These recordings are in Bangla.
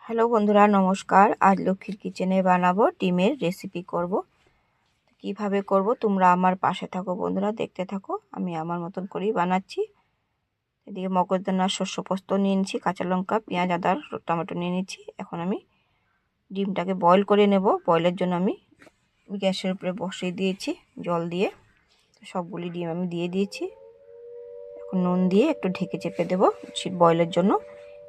হ্যালো বন্ধুরা, নমস্কার। আজ লক্ষ্মীর কিচেনে বানাবো ডিমের রেসিপি করব। কিভাবে করব তোমরা আমার পাশে থাকো বন্ধুরা, দেখতে থাকো। আমি আমার মতন করেই বানাচ্ছি। এদিকে মগজদানা, শস্য পোস্ত নিয়ে নিচ্ছি, কাঁচা লঙ্কা, পেঁয়াজ, আদা, টমেটো নিয়ে নিচ্ছি। এখন আমি ডিমটাকে বয়েল করে নেব। বয়েলের জন্য আমি গ্যাসের উপরে বসিয়ে দিয়েছি জল দিয়ে। সবগুলি ডিম আমি দিয়ে দিয়েছি। এখন নুন দিয়ে একটু ঢেকে চেপে দেবো বয়েলের জন্য।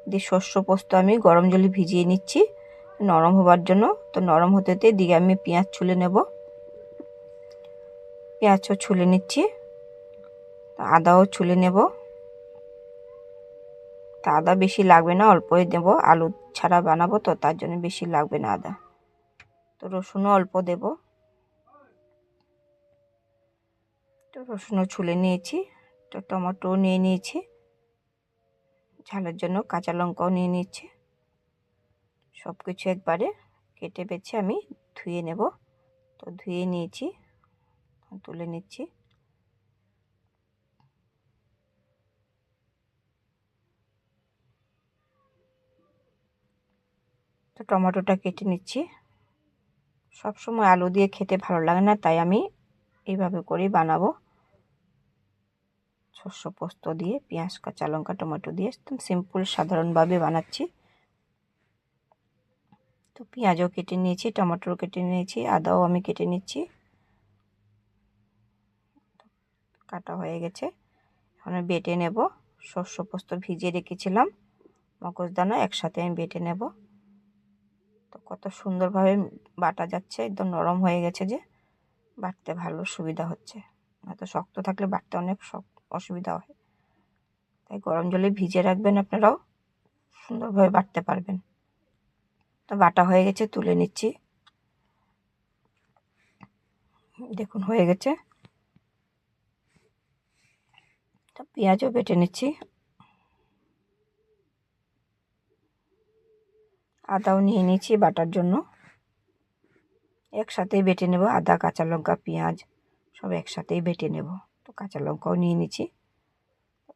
দিয়ে শস্য পোস্ত আমি গরম জলে ভিজিয়ে নিচ্ছি নরম হবার জন্য। তো নরম হতে দিকে আমি পেঁয়াজ ছুলে নেব। পেঁয়াজও ছুলে নিচ্ছি, আদাও ছুলে নেব। তা আদা বেশি লাগবে না, অল্পই দেব। আলু ছাড়া বানাবো তো, তার জন্য বেশি লাগবে না আদা। তো রসুনও অল্প দেব। তো রসুনও ছুলে নিয়েছি। তো টমেটোও নিয়ে নিয়েছি ঝালের জন্য, কাঁচা লঙ্কাও নিয়ে নিচ্ছি। সব কিছু একবারে কেটে বেছে আমি ধুয়ে নেব। তো ধুয়ে নিয়েছি, তুলে নিচ্ছি। তো টমেটোটা কেটে নিচ্ছি। সবসময় আলু দিয়ে খেতে ভালো লাগে না, তাই আমি এইভাবে করেই বানাবো। শস্য পোস্ত দিয়ে, পেঁয়াজ, কাঁচা লঙ্কা, টমেটো দিয়ে একদম সিম্পল সাধারণভাবে বানাচ্ছি। তো পেঁয়াজও কেটে নিয়েছি, টমেটোও কেটে নিয়েছি, আদাও আমি কেটে নিচ্ছি। কাটা হয়ে গেছে। এখন আমি বেটে নেব। শস্য পোস্ত ভিজিয়ে রেখেছিলাম, মগজদানা একসাথে আমি বেটে নেব। তো কত সুন্দরভাবে বাটা যাচ্ছে, একদম নরম হয়ে গেছে, যে বাটতে ভালো সুবিধা হচ্ছে। এত শক্ত থাকলে বাটতে অনেক অসুবিধা হয়। তাই গরম জলে ভিজিয়ে রাখবেন, আপনারাও সুন্দরভাবে বাটতে পারবেন। তো বাটা হয়ে গেছে, তুলে নিচ্ছি। দেখুন হয়ে গেছে। তো পেঁয়াজও বেটে নিচ্ছি, আদাও নিয়ে নিচ্ছি বাটার জন্য। একসাথেই বেটে নেব, আদা, কাঁচা লঙ্কা, পেঁয়াজ সব একসাথেই বেটে নেব। তো কাঁচা লঙ্কাও নিয়ে নিচ্ছি।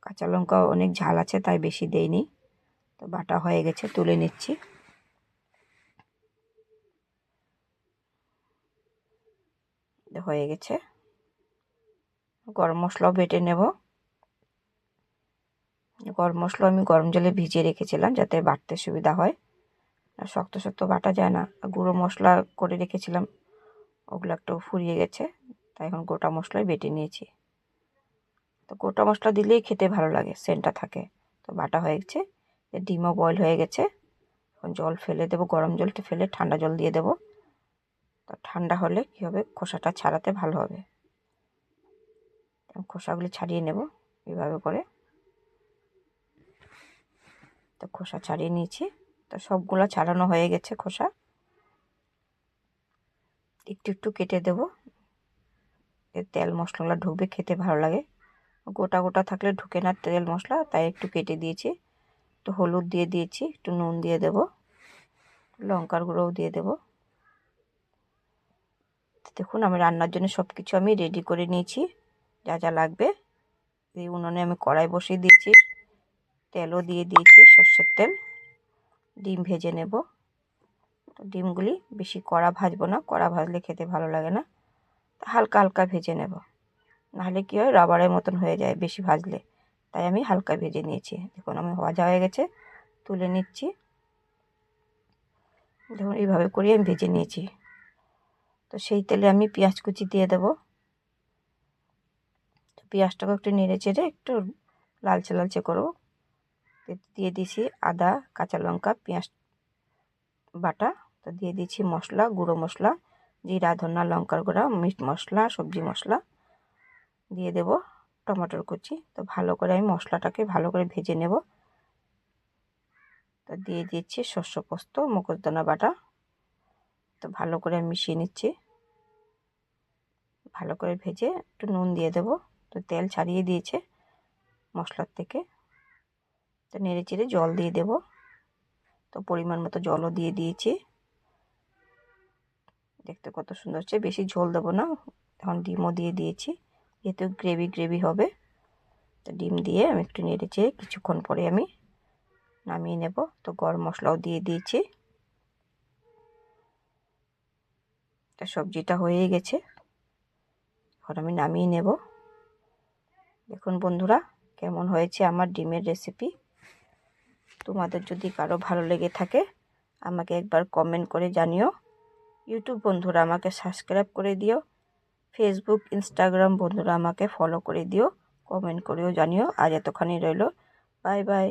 কাঁচা লঙ্কাও অনেক ঝাল আছে, তাই বেশি দেইনি। তো বাটা হয়ে গেছে, তুলে নিচ্ছি। হয়ে গেছে। গরম মশলাও বেটে নেব। গরম মশলা আমি গরম জলে ভিজিয়ে রেখেছিলাম, যাতে বাটতে সুবিধা হয়। আর শক্ত শক্ত বাটা যায় না। গুঁড়ো মশলা করে রেখেছিলাম, ওগুলো একটু ফুরিয়ে গেছে, তাই এখন গোটা মশলাই বেটে নিয়েছি। তো গোটা মশলা দিলেই খেতে ভালো লাগে, সেন্টটা থাকে। তো বাটা হয়ে গেছে। ডিমও বয়েল হয়ে গেছে। এখন জল ফেলে দেবো, গরম জলটা ফেলে ঠান্ডা জল দিয়ে দেবো। তো ঠান্ডা হলে কী হবে, খোসাটা ছাড়াতে ভালো হবে। খোসাগুলি ছাড়িয়ে নেব এইভাবে করে। তো খোসা ছাড়িয়ে নিয়েছি। তো সবগুলো ছাড়ানো হয়ে গেছে খোসা। একটু একটু কেটে দেব, তেল মশলাগুলো ঢুকবে, খেতে ভালো লাগে। গোটা গোটা থাকলে ঢুকে না তেল মশলা, তাই একটু কেটে দিয়েছি। একটু হলুদ দিয়ে দিয়েছি, একটু নুন দিয়ে দেব, লঙ্কার গুঁড়োও দিয়ে দেব। দেখুন আমি রান্নার জন্য সব কিছু আমি রেডি করে নিয়েছি, যা যা লাগবে। এই উনুনে আমি কড়াই বসিয়ে দিয়েছি, তেলও দিয়ে দিয়েছি, সর্ষের তেল। ডিম ভেজে নেব। তো ডিমগুলি বেশি কড়া ভাজবো না, কড়া ভাজলে খেতে ভালো লাগে না। হালকা হালকা ভেজে নেব, নাহলে কী হয়, রাবারের মতন হয়ে যায় বেশি ভাজলে। তাই আমি হালকা ভেজে নিয়েছি। দেখুন আমি ভাজা হয়ে গেছে, তুলে নিচ্ছি। দেখুন এইভাবে করে আমি ভেজে নিয়েছি। তো সেই তেলে আমি পেঁয়াজ কুচি দিয়ে দেবো। তো পেঁয়াজটাকে একটু নেড়ে চেড়ে একটু লালচে লালচে করবো। দিয়ে দিয়েছি আদা, কাঁচা লঙ্কা, পেঁয়াজ বাটা। তো দিয়ে দিয়েছি মশলা, গুঁড়ো মশলা, জিরা, ধনা, লঙ্কার গুঁড়া, মিট মশলা, সবজি মশলা দিয়ে দেব, টমেটোর কুচি। তো ভালো করে আমি মশলাটাকে ভালো করে ভেজে নেব। তো দিয়ে দিচ্ছি শস্য পোস্ত, মগজদানা বাটা। তো ভালো করে মিশিয়ে নিচ্ছি। ভালো করে ভেজে একটু নুন দিয়ে দেব। তো তেল ছাড়িয়ে দিয়েছে মশলার থেকে। তো নেড়ে চেড়ে জল দিয়ে দেব। তো পরিমাণ মতো জলও দিয়ে দিয়েছি। দেখতে কত সুন্দর হচ্ছে। বেশি ঝোল দেবো না। এখন ডিমও দিয়ে দিয়েছি, যেহেতু গ্রেভি গ্রেভি হবে। তো ডিম দিয়ে আমি একটু নেড়ে চেড়ে কিছুক্ষণ পরে আমি নামিয়ে নেব। তো গরম মশলাও দিয়ে দিয়েছি। সবজিটা হয়ে গেছে, এখন আমি নামিয়ে নেব। দেখুন বন্ধুরা কেমন হয়েছে আমার ডিমের রেসিপি। তোমাদের যদি কারো ভালো লেগে থাকে আমাকে একবার কমেন্ট করে জানিও। ইউটিউব বন্ধুরা আমাকে সাবস্ক্রাইব করে দিও। ফেসবুক ইনস্টাগ্রাম বন্ধুরা আমাকে ফলো করে দিও, কমেন্ট করেও জানিও। আজ এতখানি রইল, বাই বাই।